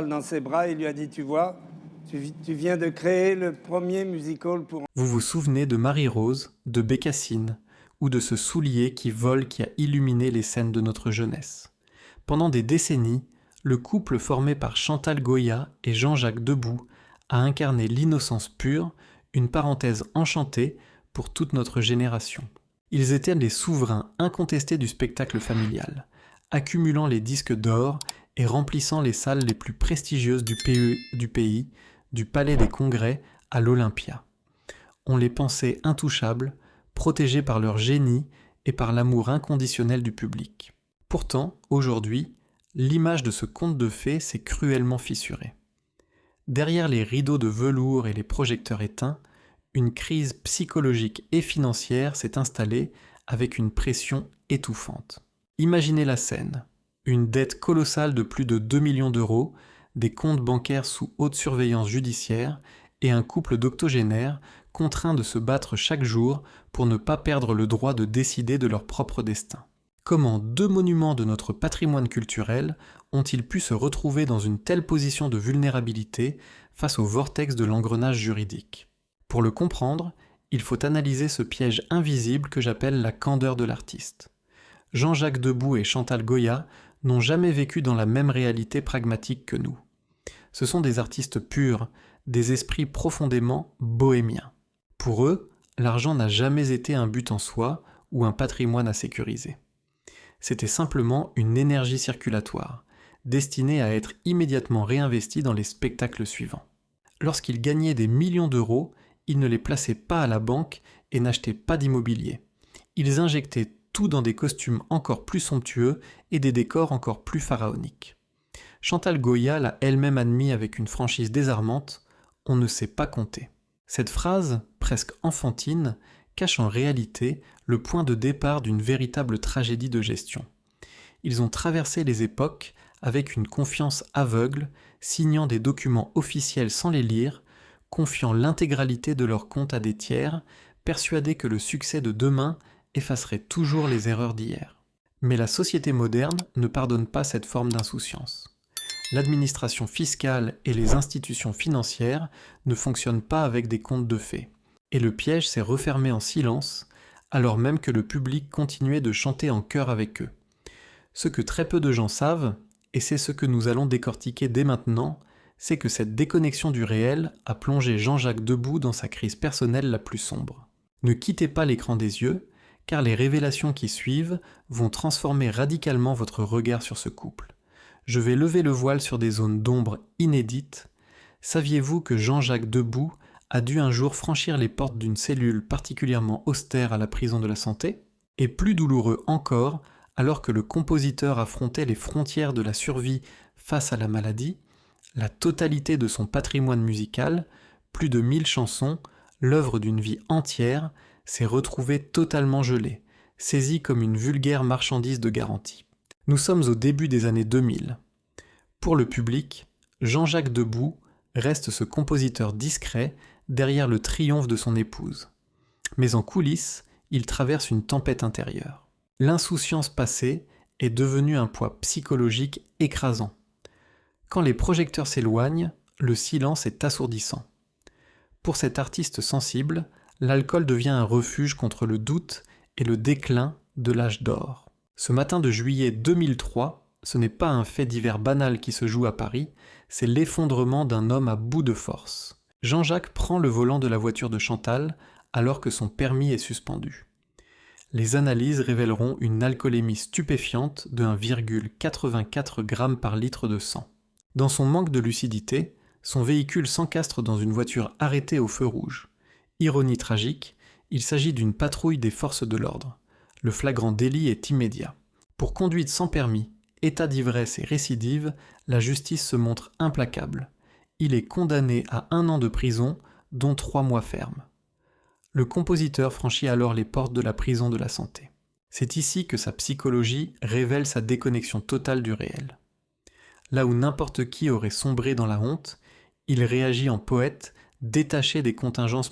dans ses bras, il lui a dit, tu vois, tu viens de créer le premier musical pour... Vous vous souvenez de Marie-Rose, de Bécassine, ou de ce soulier qui vole qui a illuminé les scènes de notre jeunesse. Pendant des décennies, le couple formé par Chantal Goya et Jean-Jacques Debout a incarné l'innocence pure, une parenthèse enchantée pour toute notre génération. Ils étaient les souverains incontestés du spectacle familial, accumulant les disques d'or et remplissant les salles les plus prestigieuses du pays, du Palais des Congrès à l'Olympia. On les pensait intouchables, protégés par leur génie et par l'amour inconditionnel du public. Pourtant, aujourd'hui, l'image de ce conte de fées s'est cruellement fissurée. Derrière les rideaux de velours et les projecteurs éteints, une crise psychologique et financière s'est installée avec une pression étouffante. Imaginez la scène. Une dette colossale de plus de 2 millions d'euros, des comptes bancaires sous haute surveillance judiciaire et un couple d'octogénaires contraints de se battre chaque jour pour ne pas perdre le droit de décider de leur propre destin. Comment 2 monuments de notre patrimoine culturel ont-ils pu se retrouver dans une telle position de vulnérabilité face au vortex de l'engrenage juridique ? Pour le comprendre, il faut analyser ce piège invisible que j'appelle la candeur de l'artiste. Jean-Jacques Debout et Chantal Goya n'ont jamais vécu dans la même réalité pragmatique que nous. Ce sont des artistes purs, des esprits profondément bohémiens. Pour eux, l'argent n'a jamais été un but en soi ou un patrimoine à sécuriser. C'était simplement une énergie circulatoire, destinée à être immédiatement réinvestie dans les spectacles suivants. Lorsqu'ils gagnaient des millions d'euros, ils ne les plaçaient pas à la banque et n'achetaient pas d'immobilier. Ils injectaient tout dans des costumes encore plus somptueux et des décors encore plus pharaoniques. Chantal Goya l'a elle-même admis avec une franchise désarmante, « on ne sait pas compter ». Cette phrase, presque enfantine, cache en réalité le point de départ d'une véritable tragédie de gestion. Ils ont traversé les époques avec une confiance aveugle, signant des documents officiels sans les lire, confiant l'intégralité de leurs comptes à des tiers, persuadés que le succès de demain effacerait toujours les erreurs d'hier. Mais la société moderne ne pardonne pas cette forme d'insouciance. L'administration fiscale et les institutions financières ne fonctionnent pas avec des contes de fées. Et le piège s'est refermé en silence, alors même que le public continuait de chanter en chœur avec eux. Ce que très peu de gens savent, et c'est ce que nous allons décortiquer dès maintenant, c'est que cette déconnexion du réel a plongé Jean-Jacques Debout dans sa crise personnelle la plus sombre. Ne quittez pas l'écran des yeux, car les révélations qui suivent vont transformer radicalement votre regard sur ce couple. Je vais lever le voile sur des zones d'ombre inédites. Saviez-vous que Jean-Jacques Debout a dû un jour franchir les portes d'une cellule particulièrement austère à la prison de la Santé ? Et plus douloureux encore, alors que le compositeur affrontait les frontières de la survie face à la maladie, la totalité de son patrimoine musical, plus de 1000 chansons, l'œuvre d'une vie entière, s'est retrouvée totalement gelée, saisie comme une vulgaire marchandise de garantie. Nous sommes au début des années 2000. Pour le public, Jean-Jacques Debout reste ce compositeur discret derrière le triomphe de son épouse. Mais en coulisses, il traverse une tempête intérieure. L'insouciance passée est devenue un poids psychologique écrasant. Quand les projecteurs s'éloignent, le silence est assourdissant. Pour cet artiste sensible, l'alcool devient un refuge contre le doute et le déclin de l'âge d'or. Ce matin de juillet 2003, ce n'est pas un fait divers banal qui se joue à Paris, c'est l'effondrement d'un homme à bout de force. Jean-Jacques prend le volant de la voiture de Chantal alors que son permis est suspendu. Les analyses révéleront une alcoolémie stupéfiante de 1,84 g par litre de sang. Dans son manque de lucidité, son véhicule s'encastre dans une voiture arrêtée au feu rouge. Ironie tragique, il s'agit d'une patrouille des forces de l'ordre. Le flagrant délit est immédiat. Pour conduite sans permis, état d'ivresse et récidive, la justice se montre implacable. Il est condamné à 1 an de prison, dont 3 mois fermes. Le compositeur franchit alors les portes de la prison de la Santé. C'est ici que sa psychologie révèle sa déconnexion totale du réel. Là où n'importe qui aurait sombré dans la honte, il réagit en poète, détaché des contingences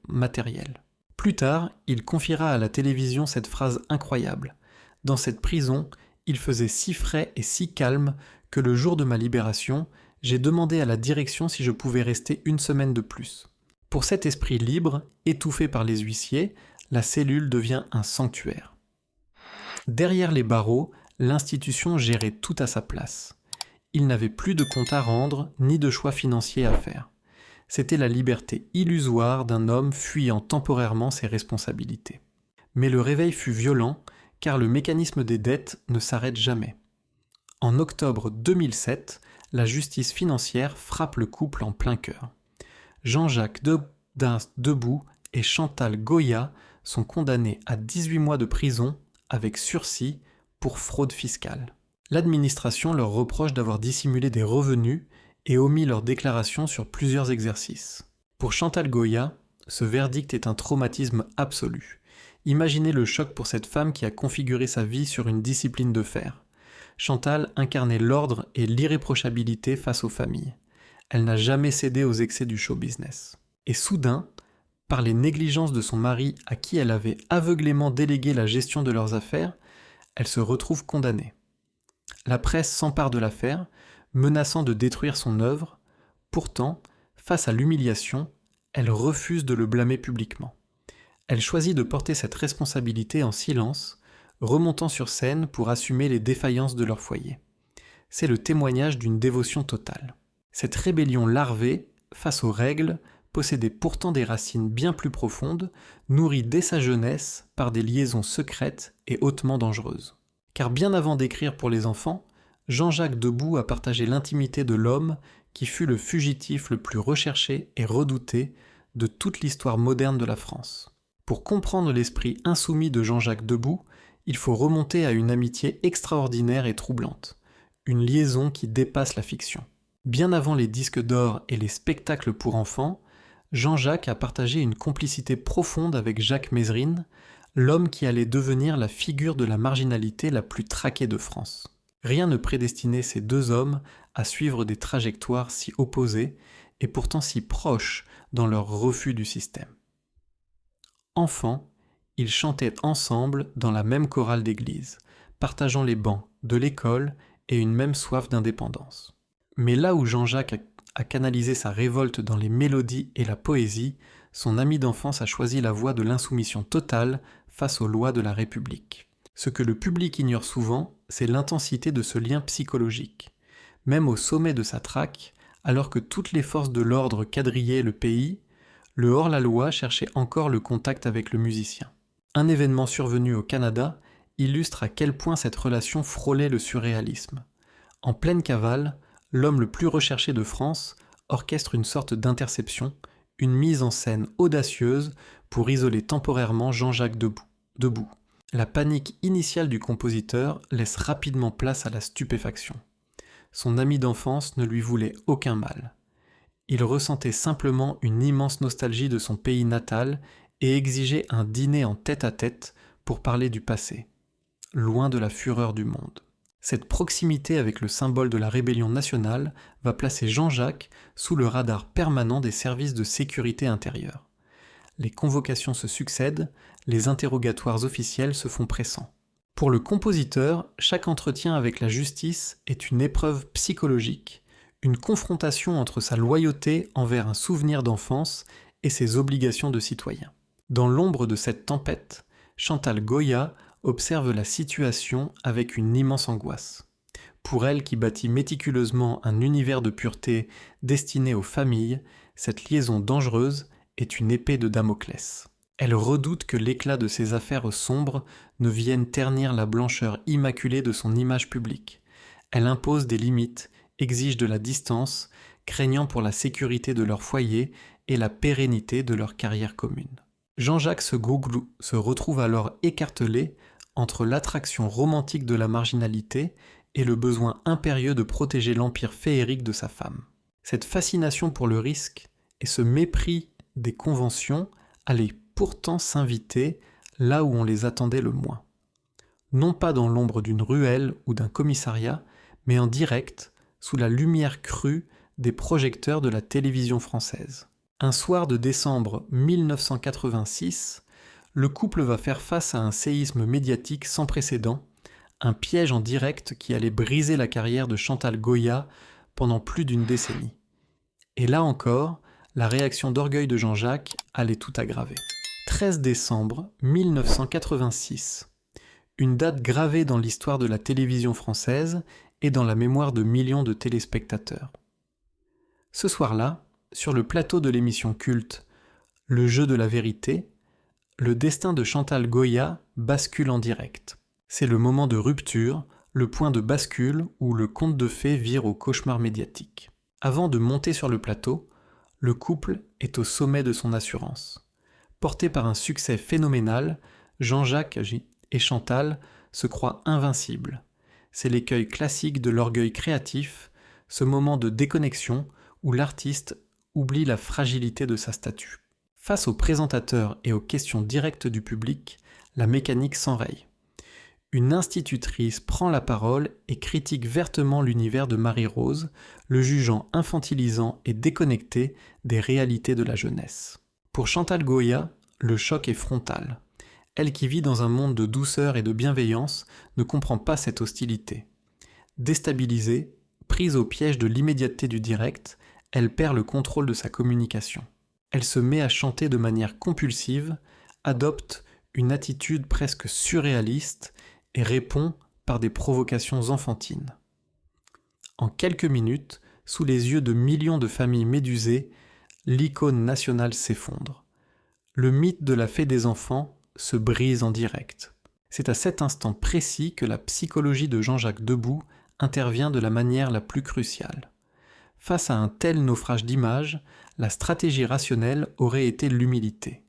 matérielles. Plus tard, il confiera à la télévision cette phrase incroyable. Dans cette prison, il faisait si frais et si calme que le jour de ma libération, J'ai demandé à la direction si je pouvais rester une semaine de plus. Pour cet esprit libre, étouffé par les huissiers, la cellule devient un sanctuaire. Derrière les barreaux, l'institution gérait tout à sa place. Il n'avait plus de compte à rendre, ni de choix financiers à faire. C'était la liberté illusoire d'un homme fuyant temporairement ses responsabilités. Mais le réveil fut violent, car le mécanisme des dettes ne s'arrête jamais. En octobre 2007, la justice financière frappe le couple en plein cœur. Jean-Jacques Debout et Chantal Goya sont condamnés à 18 mois de prison avec sursis pour fraude fiscale. L'administration leur reproche d'avoir dissimulé des revenus et omis leurs déclarations sur plusieurs exercices. Pour Chantal Goya, ce verdict est un traumatisme absolu. Imaginez le choc pour cette femme qui a configuré sa vie sur une discipline de fer. Chantal incarnait l'ordre et l'irréprochabilité face aux familles. Elle n'a jamais cédé aux excès du show business. Et soudain, par les négligences de son mari à qui elle avait aveuglément délégué la gestion de leurs affaires, elle se retrouve condamnée. La presse s'empare de l'affaire, menaçant de détruire son œuvre. Pourtant, face à l'humiliation, elle refuse de le blâmer publiquement. Elle choisit de porter cette responsabilité en silence, remontant sur scène pour assumer les défaillances de leur foyer. C'est le témoignage d'une dévotion totale. Cette rébellion larvée, face aux règles, possédait pourtant des racines bien plus profondes, nourrie dès sa jeunesse par des liaisons secrètes et hautement dangereuses. Car bien avant d'écrire pour les enfants, Jean-Jacques Debout a partagé l'intimité de l'homme qui fut le fugitif le plus recherché et redouté de toute l'histoire moderne de la France. Pour comprendre l'esprit insoumis de Jean-Jacques Debout, il faut remonter à une amitié extraordinaire et troublante, une liaison qui dépasse la fiction. Bien avant les disques d'or et les spectacles pour enfants, Jean-Jacques a partagé une complicité profonde avec Jacques Mézerine, l'homme qui allait devenir la figure de la marginalité la plus traquée de France. Rien ne prédestinait ces deux hommes à suivre des trajectoires si opposées et pourtant si proches dans leur refus du système. Enfants, ils chantaient ensemble dans la même chorale d'église, partageant les bancs de l'école et une même soif d'indépendance. Mais là où Jean-Jacques a canalisé sa révolte dans les mélodies et la poésie, son ami d'enfance a choisi la voie de l'insoumission totale face aux lois de la République. Ce que le public ignore souvent, c'est l'intensité de ce lien psychologique. Même au sommet de sa traque, alors que toutes les forces de l'ordre quadrillaient le pays, le hors-la-loi cherchait encore le contact avec le musicien. Un événement survenu au Canada illustre à quel point cette relation frôlait le surréalisme. En pleine cavale, l'homme le plus recherché de France orchestre une sorte d'interception, une mise en scène audacieuse pour isoler temporairement Jean-Jacques Debout. La panique initiale du compositeur laisse rapidement place à la stupéfaction. Son ami d'enfance ne lui voulait aucun mal. Il ressentait simplement une immense nostalgie de son pays natal et exigeait un dîner en tête-à-tête pour parler du passé, loin de la fureur du monde. Cette proximité avec le symbole de la rébellion nationale va placer Jean-Jacques sous le radar permanent des services de sécurité intérieure. Les convocations se succèdent, les interrogatoires officiels se font pressants. Pour le compositeur, chaque entretien avec la justice est une épreuve psychologique, une confrontation entre sa loyauté envers un souvenir d'enfance et ses obligations de citoyen. Dans l'ombre de cette tempête, Chantal Goya observe la situation avec une immense angoisse. Pour elle qui bâtit méticuleusement un univers de pureté destiné aux familles, cette liaison dangereuse est une épée de Damoclès. Elle redoute que l'éclat de ses affaires sombres ne vienne ternir la blancheur immaculée de son image publique. Elle impose des limites, exige de la distance, craignant pour la sécurité de leur foyer et la pérennité de leur carrière commune. Jean-Jacques se retrouve alors écartelé entre l'attraction romantique de la marginalité et le besoin impérieux de protéger l'empire féerique de sa femme. Cette fascination pour le risque et ce mépris des conventions allaient pourtant s'inviter là où on les attendait le moins. Non pas dans l'ombre d'une ruelle ou d'un commissariat, mais en direct, sous la lumière crue des projecteurs de la télévision française. Un soir de décembre 1986, le couple va faire face à un séisme médiatique sans précédent, un piège en direct qui allait briser la carrière de Chantal Goya pendant plus d'une décennie. Et là encore, la réaction d'orgueil de Jean-Jacques allait tout aggraver. 13 décembre 1986. Une date gravée dans l'histoire de la télévision française et dans la mémoire de millions de téléspectateurs. Ce soir-là, sur le plateau de l'émission culte Le jeu de la vérité, le destin de Chantal Goya bascule en direct. C'est le moment de rupture, le point de bascule où le conte de fées vire au cauchemar médiatique. Avant de monter sur le plateau, le couple est au sommet de son assurance. Porté par un succès phénoménal, Jean-Jacques et Chantal se croient invincibles. C'est l'écueil classique de l'orgueil créatif, ce moment de déconnexion où l'artiste oublie la fragilité de sa statue. Face aux présentateurs et aux questions directes du public, la mécanique s'enraye. Une institutrice prend la parole et critique vertement l'univers de Marie-Rose, le jugeant infantilisant et déconnecté des réalités de la jeunesse. Pour Chantal Goya, le choc est frontal. Elle qui vit dans un monde de douceur et de bienveillance ne comprend pas cette hostilité. Déstabilisée, prise au piège de l'immédiateté du direct, elle perd le contrôle de sa communication. Elle se met à chanter de manière compulsive, adopte une attitude presque surréaliste et répond par des provocations enfantines. En quelques minutes, sous les yeux de millions de familles médusées, l'icône nationale s'effondre. Le mythe de la fée des enfants se brise en direct. C'est à cet instant précis que la psychologie de Jean-Jacques Debout intervient de la manière la plus cruciale. Face à un tel naufrage d'images, la stratégie rationnelle aurait été l'humilité.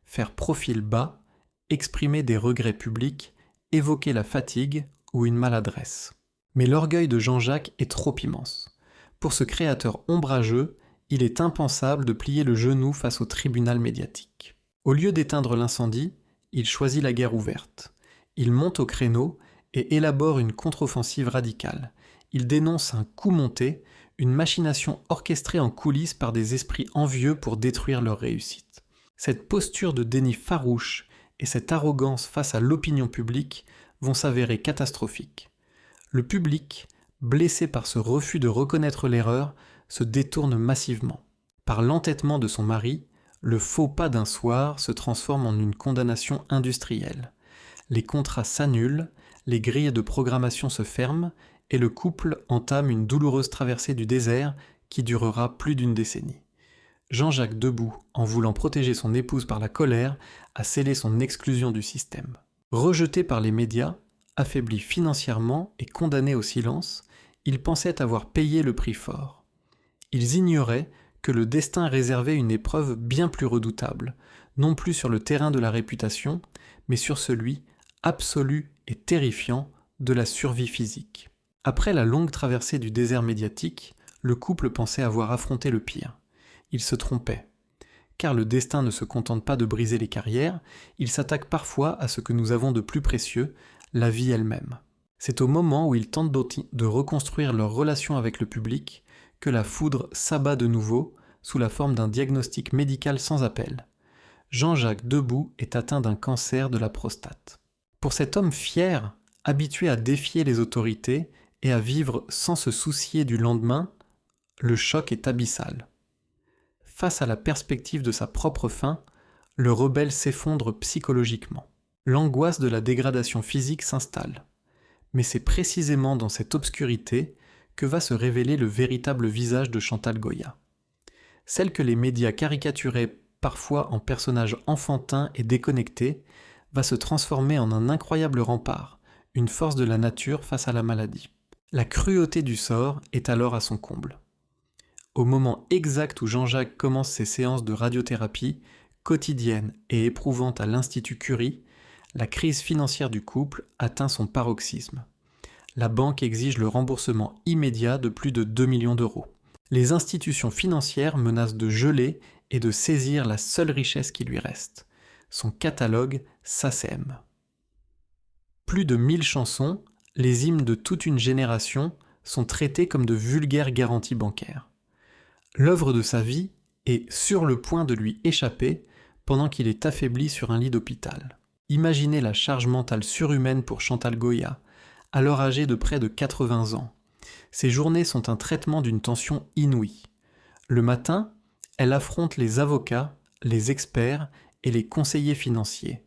Faire profil bas, exprimer des regrets publics, évoquer la fatigue ou une maladresse. Mais l'orgueil de Jean-Jacques est trop immense. Pour ce créateur ombrageux, il est impensable de plier le genou face au tribunal médiatique. Au lieu d'éteindre l'incendie, il choisit la guerre ouverte. Il monte au créneau et élabore une contre-offensive radicale. Il dénonce un coup monté, une machination orchestrée en coulisses par des esprits envieux pour détruire leur réussite. Cette posture de déni farouche et cette arrogance face à l'opinion publique vont s'avérer catastrophiques. Le public, blessé par ce refus de reconnaître l'erreur, se détourne massivement. Par l'entêtement de son mari, le faux pas d'un soir se transforme en une condamnation industrielle. Les contrats s'annulent, les grilles de programmation se ferment et le couple entame une douloureuse traversée du désert qui durera plus d'une décennie. Jean-Jacques Debout, en voulant protéger son épouse par la colère, a scellé son exclusion du système. Rejeté par les médias, affaibli financièrement et condamné au silence, ils pensaient avoir payé le prix fort. Ils ignoraient que le destin réservait une épreuve bien plus redoutable, non plus sur le terrain de la réputation, mais sur celui, absolu et terrifiant, de la survie physique. Après la longue traversée du désert médiatique, le couple pensait avoir affronté le pire. Il se trompait. Car le destin ne se contente pas de briser les carrières, il s'attaque parfois à ce que nous avons de plus précieux, la vie elle-même. C'est au moment où ils tentent de reconstruire leur relation avec le public que la foudre s'abat de nouveau sous la forme d'un diagnostic médical sans appel. Jean-Jacques Debout est atteint d'un cancer de la prostate. Pour cet homme fier, habitué à défier les autorités et à vivre sans se soucier du lendemain, le choc est abyssal. Face à la perspective de sa propre fin, le rebelle s'effondre psychologiquement. L'angoisse de la dégradation physique s'installe. Mais c'est précisément dans cette obscurité que va se révéler le véritable visage de Chantal Goya. Celle que les médias caricaturaient parfois en personnage enfantin et déconnecté, va se transformer en un incroyable rempart, une force de la nature face à la maladie. La cruauté du sort est alors à son comble. Au moment exact où Jean-Jacques commence ses séances de radiothérapie, quotidiennes et éprouvantes à l'Institut Curie, la crise financière du couple atteint son paroxysme. La banque exige le remboursement immédiat de plus de 2 millions d'euros. Les institutions financières menacent de geler et de saisir la seule richesse qui lui reste. Son catalogue s'assème. Plus de 1000 chansons, les hymnes de toute une génération, sont traités comme de vulgaires garanties bancaires. L'œuvre de sa vie est sur le point de lui échapper pendant qu'il est affaibli sur un lit d'hôpital. Imaginez la charge mentale surhumaine pour Chantal Goya, alors âgée de près de 80 ans. Ces journées sont un traitement d'une tension inouïe. Le matin, elle affronte les avocats, les experts et les conseillers financiers,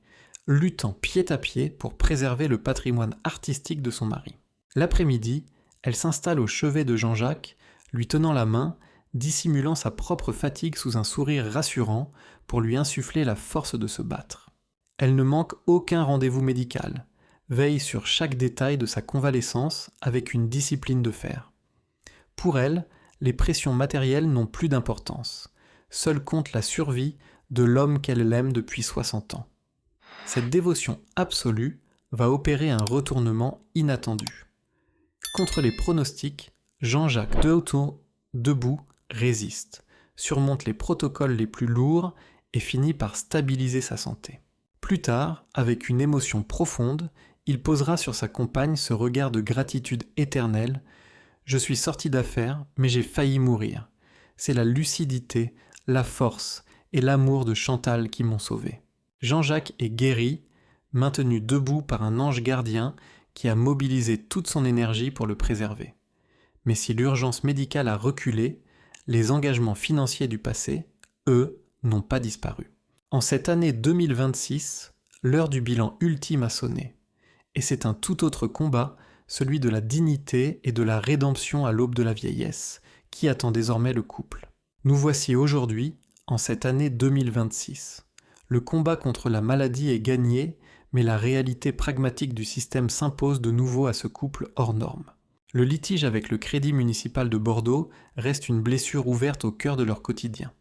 luttant pied à pied pour préserver le patrimoine artistique de son mari. L'après-midi, elle s'installe au chevet de Jean-Jacques, lui tenant la main, dissimulant sa propre fatigue sous un sourire rassurant pour lui insuffler la force de se battre. Elle ne manque aucun rendez-vous médical, veille sur chaque détail de sa convalescence avec une discipline de fer. Pour elle, les pressions matérielles n'ont plus d'importance. Seule compte la survie de l'homme qu'elle aime depuis 60 ans. Cette dévotion absolue va opérer un retournement inattendu. Contre les pronostics, Jean-Jacques debout résiste, surmonte les protocoles les plus lourds et finit par stabiliser sa santé. Plus tard, avec une émotion profonde, il posera sur sa compagne ce regard de gratitude éternelle. « Je suis sorti d'affaire, mais j'ai failli mourir. C'est la lucidité, la force et l'amour de Chantal qui m'ont sauvé. » Jean-Jacques est guéri, maintenu debout par un ange gardien qui a mobilisé toute son énergie pour le préserver. Mais si l'urgence médicale a reculé, les engagements financiers du passé, eux, n'ont pas disparu. En cette année 2026, l'heure du bilan ultime a sonné. Et c'est un tout autre combat, celui de la dignité et de la rédemption à l'aube de la vieillesse, qui attend désormais le couple. Nous voici aujourd'hui, en cette année 2026. Le combat contre la maladie est gagné, mais la réalité pragmatique du système s'impose de nouveau à ce couple hors norme. Le litige avec le Crédit municipal de Bordeaux reste une blessure ouverte au cœur de leur quotidien.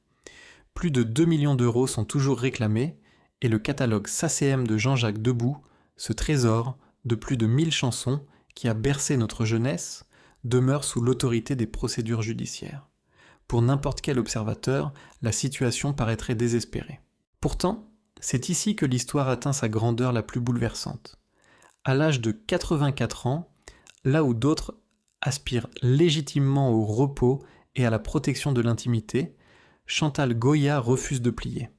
Plus de 2 millions d'euros sont toujours réclamés, et le catalogue SACEM de Jean-Jacques Debout, ce trésor de plus de 1000 chansons qui a bercé notre jeunesse, demeure sous l'autorité des procédures judiciaires. Pour n'importe quel observateur, la situation paraîtrait désespérée. Pourtant, c'est ici que l'histoire atteint sa grandeur la plus bouleversante. À l'âge de 84 ans, là où d'autres aspirent légitimement au repos et à la protection de l'intimité, Chantal Goya refuse de plier.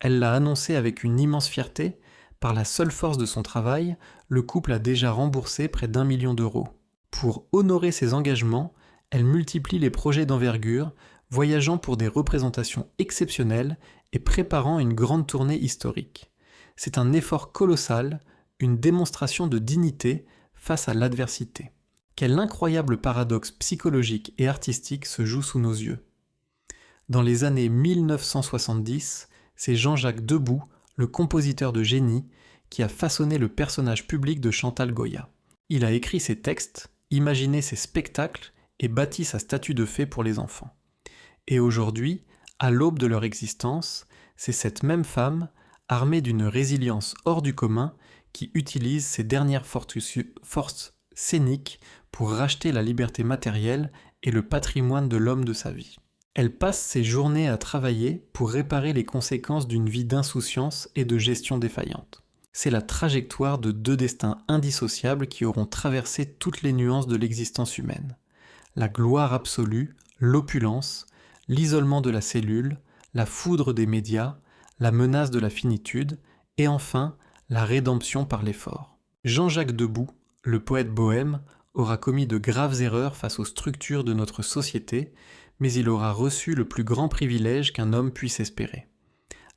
Elle l'a annoncé avec une immense fierté. Par la seule force de son travail, le couple a déjà remboursé près d'1 million d'euros. Pour honorer ses engagements, elle multiplie les projets d'envergure, voyageant pour des représentations exceptionnelles et préparant une grande tournée historique. C'est un effort colossal, une démonstration de dignité face à l'adversité. Quel incroyable paradoxe psychologique et artistique se joue sous nos yeux. Dans les années 1970, c'est Jean-Jacques Debout, le compositeur de génie, qui a façonné le personnage public de Chantal Goya. Il a écrit ses textes, imaginé ses spectacles et bâti sa statue de fée pour les enfants. Et aujourd'hui, à l'aube de leur existence, c'est cette même femme, armée d'une résilience hors du commun, qui utilise ses dernières forces scéniques pour racheter la liberté matérielle et le patrimoine de l'homme de sa vie. Elle passe ses journées à travailler pour réparer les conséquences d'une vie d'insouciance et de gestion défaillante. C'est la trajectoire de deux destins indissociables qui auront traversé toutes les nuances de l'existence humaine. La gloire absolue, l'opulence, l'isolement de la cellule, la foudre des médias, la menace de la finitude, et enfin, la rédemption par l'effort. Jean-Jacques Debout, le poète bohème, aura commis de graves erreurs face aux structures de notre société, mais il aura reçu le plus grand privilège qu'un homme puisse espérer,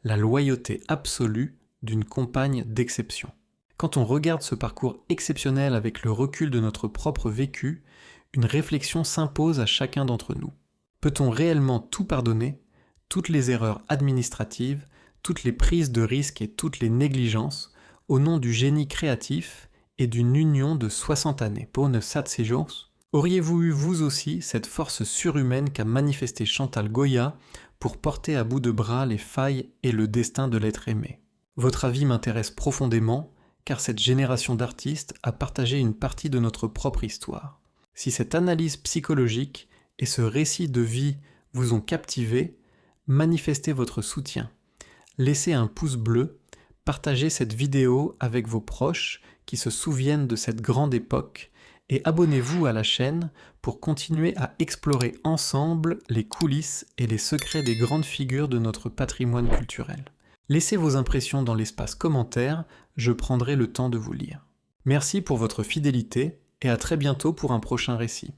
la loyauté absolue d'une compagne d'exception. Quand on regarde ce parcours exceptionnel avec le recul de notre propre vécu, une réflexion s'impose à chacun d'entre nous. Peut-on réellement tout pardonner, toutes les erreurs administratives, toutes les prises de risques et toutes les négligences, au nom du génie créatif et d'une union de 60 années pour une satsejance? Auriez-vous eu vous aussi cette force surhumaine qu'a manifesté Chantal Goya pour porter à bout de bras les failles et le destin de l'être aimé? Votre avis m'intéresse profondément, car cette génération d'artistes a partagé une partie de notre propre histoire. Si cette analyse psychologique et ce récit de vie vous ont captivé, manifestez votre soutien. Laissez un pouce bleu, partagez cette vidéo avec vos proches qui se souviennent de cette grande époque et abonnez-vous à la chaîne pour continuer à explorer ensemble les coulisses et les secrets des grandes figures de notre patrimoine culturel. Laissez vos impressions dans l'espace commentaire, je prendrai le temps de vous lire. Merci pour votre fidélité et à très bientôt pour un prochain récit.